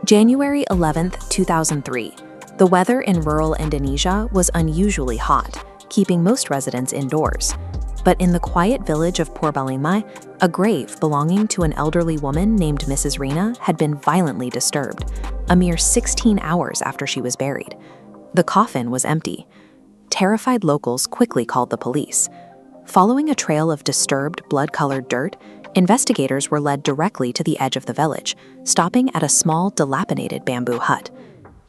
January 11, 2003. The weather in rural Indonesia was unusually hot, keeping most residents indoors. But in the quiet village of Purbalingga, a grave belonging to an elderly woman named Mrs. Rina had been violently disturbed, a mere 16 hours after she was buried. The coffin was empty. Terrified locals quickly called the police. Following a trail of disturbed, blood-colored dirt, investigators were led directly to the edge of the village, stopping at a small, dilapidated bamboo hut.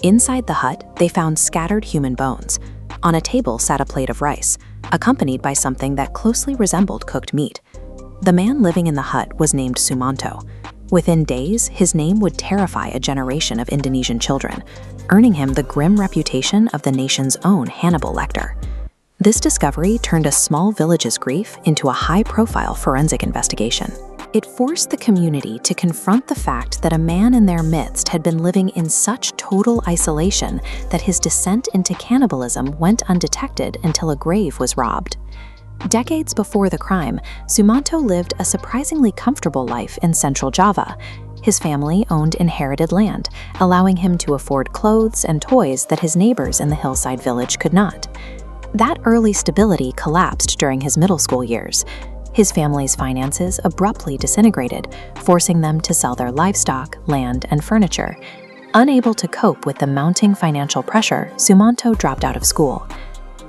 Inside the hut, they found scattered human bones. On a table sat a plate of rice, accompanied by something that closely resembled cooked meat. The man living in the hut was named Sumanto. Within days, his name would terrify a generation of Indonesian children, earning him the grim reputation of the nation's own Hannibal Lecter. This discovery turned a small village's grief into a high-profile forensic investigation. It forced the community to confront the fact that a man in their midst had been living in such total isolation that his descent into cannibalism went undetected until a grave was robbed. Decades before the crime, Sumanto lived a surprisingly comfortable life in central Java. His family owned inherited land, allowing him to afford clothes and toys that his neighbors in the hillside village could not. That early stability collapsed during his middle school years. His family's finances abruptly disintegrated, forcing them to sell their livestock, land, and furniture. Unable to cope with the mounting financial pressure, Sumanto dropped out of school.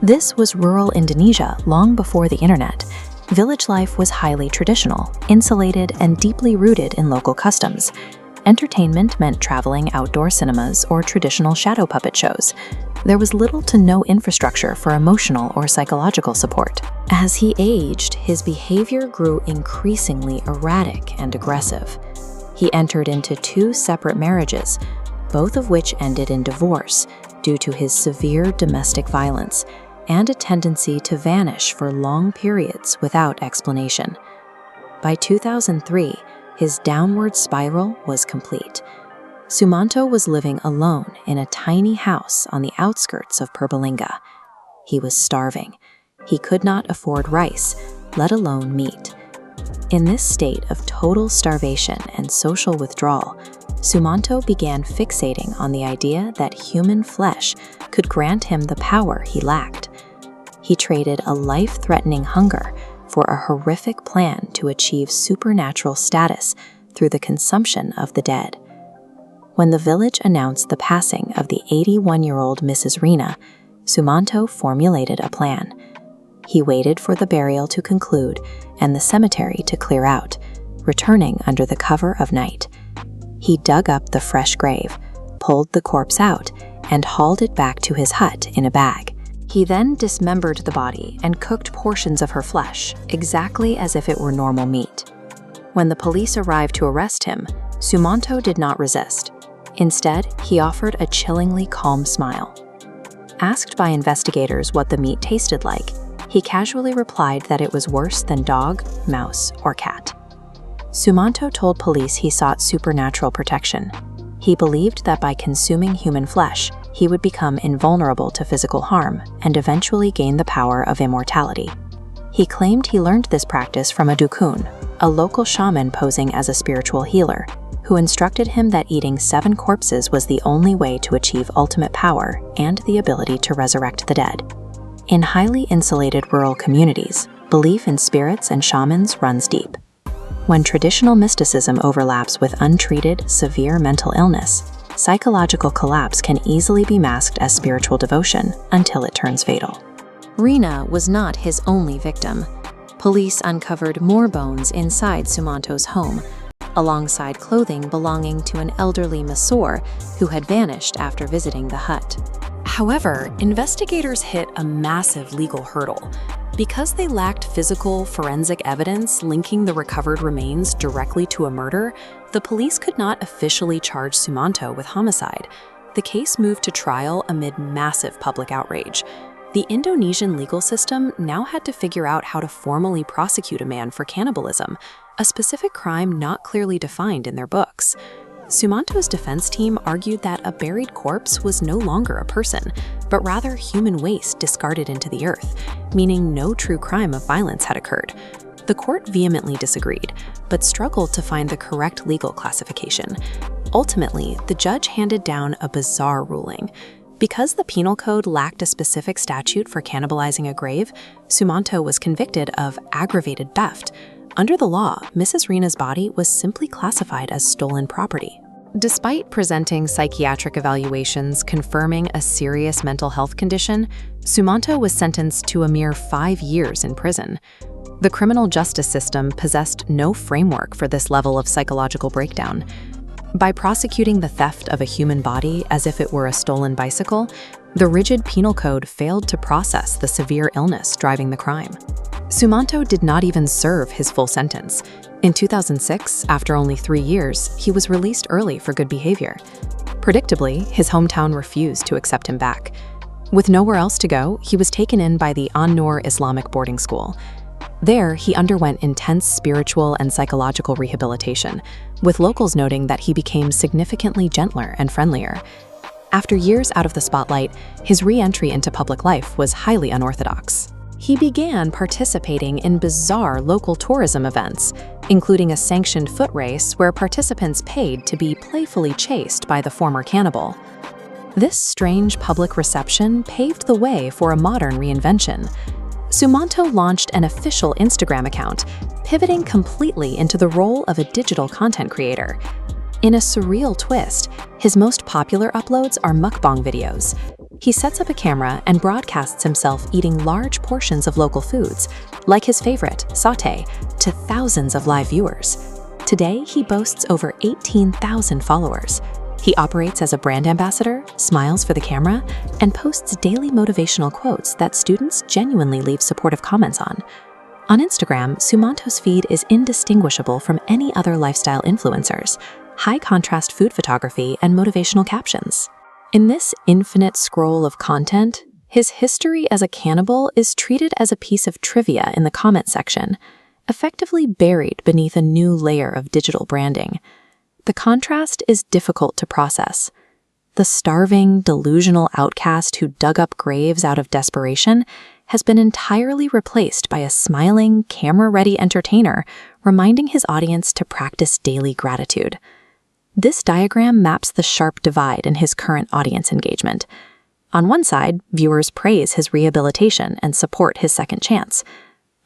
This was rural Indonesia long before the internet. Village life was highly traditional, insulated, and deeply rooted in local customs. Entertainment meant traveling outdoor cinemas or traditional shadow puppet shows. There was little to no infrastructure for emotional or psychological support. As he aged, his behavior grew increasingly erratic and aggressive. He entered into 2 separate marriages, both of which ended in divorce due to his severe domestic violence and a tendency to vanish for long periods without explanation. By 2003, his downward spiral was complete. Sumanto was living alone in a tiny house on the outskirts of Purbalingga. He was starving. He could not afford rice, let alone meat. In this state of total starvation and social withdrawal, Sumanto began fixating on the idea that human flesh could grant him the power he lacked. He traded a life-threatening hunger for a horrific plan to achieve supernatural status through the consumption of the dead. When the village announced the passing of the 81-year-old Mrs. Rina, Sumanto formulated a plan. He waited for the burial to conclude and the cemetery to clear out, returning under the cover of night. He dug up the fresh grave, pulled the corpse out, and hauled it back to his hut in a bag. He then dismembered the body and cooked portions of her flesh, exactly as if it were normal meat. When the police arrived to arrest him, Sumanto did not resist. Instead, he offered a chillingly calm smile. Asked by investigators what the meat tasted like, he casually replied that it was worse than dog, mouse, or cat. Sumanto told police he sought supernatural protection. He believed that by consuming human flesh, he would become invulnerable to physical harm and eventually gain the power of immortality. He claimed he learned this practice from a dukun, a local shaman posing as a spiritual healer, who instructed him that eating 7 corpses was the only way to achieve ultimate power and the ability to resurrect the dead. In highly insulated rural communities, belief in spirits and shamans runs deep. When traditional mysticism overlaps with untreated, severe mental illness, psychological collapse can easily be masked as spiritual devotion until it turns fatal. Rina was not his only victim. Police uncovered more bones inside Sumanto's home, alongside clothing belonging to an elderly masseur who had vanished after visiting the hut. However, investigators hit a massive legal hurdle. Because they lacked physical, forensic evidence linking the recovered remains directly to a murder, the police could not officially charge Sumanto with homicide. The case moved to trial amid massive public outrage. The Indonesian legal system now had to figure out how to formally prosecute a man for cannibalism, a specific crime not clearly defined in their books. Sumanto's defense team argued that a buried corpse was no longer a person, but rather human waste discarded into the earth, meaning no true crime of violence had occurred. The court vehemently disagreed, but struggled to find the correct legal classification. Ultimately, the judge handed down a bizarre ruling. Because the penal code lacked a specific statute for cannibalizing a grave, Sumanto was convicted of aggravated theft. Under the law, Mrs. Rina's body was simply classified as stolen property. Despite presenting psychiatric evaluations confirming a serious mental health condition, Sumanto was sentenced to a mere 5 years in prison. The criminal justice system possessed no framework for this level of psychological breakdown. By prosecuting the theft of a human body as if it were a stolen bicycle, the rigid penal code failed to process the severe illness driving the crime. Sumanto did not even serve his full sentence. In 2006, after only 3 years, he was released early for good behavior. Predictably, his hometown refused to accept him back. With nowhere else to go, he was taken in by the An-Nur Islamic boarding school. There, he underwent intense spiritual and psychological rehabilitation, with locals noting that he became significantly gentler and friendlier. After years out of the spotlight, his re-entry into public life was highly unorthodox. He began participating in bizarre local tourism events, including a sanctioned foot race where participants paid to be playfully chased by the former cannibal. This strange public reception paved the way for a modern reinvention. Sumanto launched an official Instagram account, pivoting completely into the role of a digital content creator. In a surreal twist, his most popular uploads are mukbang videos. He sets up a camera and broadcasts himself eating large portions of local foods, like his favorite, sauté, to thousands of live viewers. Today, he boasts over 18,000 followers. He operates as a brand ambassador, smiles for the camera, and posts daily motivational quotes that students genuinely leave supportive comments on. On Instagram, Sumanto's feed is indistinguishable from any other lifestyle influencers, high-contrast food photography, and motivational captions. In this infinite scroll of content, his history as a cannibal is treated as a piece of trivia in the comment section, effectively buried beneath a new layer of digital branding. The contrast is difficult to process. The starving, delusional outcast who dug up graves out of desperation has been entirely replaced by a smiling, camera-ready entertainer reminding his audience to practice daily gratitude. This diagram maps the sharp divide in his current audience engagement. On one side, viewers praise his rehabilitation and support his second chance.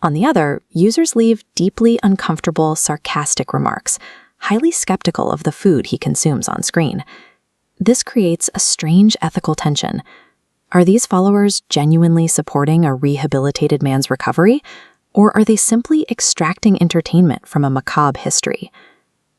On the other, users leave deeply uncomfortable, sarcastic remarks, highly skeptical of the food he consumes on screen. This creates a strange ethical tension. Are these followers genuinely supporting a rehabilitated man's recovery, or are they simply extracting entertainment from a macabre history?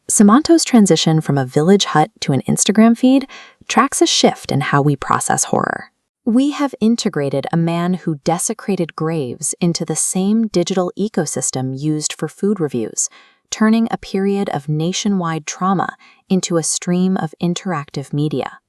Sumanto's transition from a village hut to an Instagram feed tracks a shift in how we process horror. We have integrated a man who desecrated graves into the same digital ecosystem used for food reviews, turning a period of nationwide trauma into a stream of interactive media.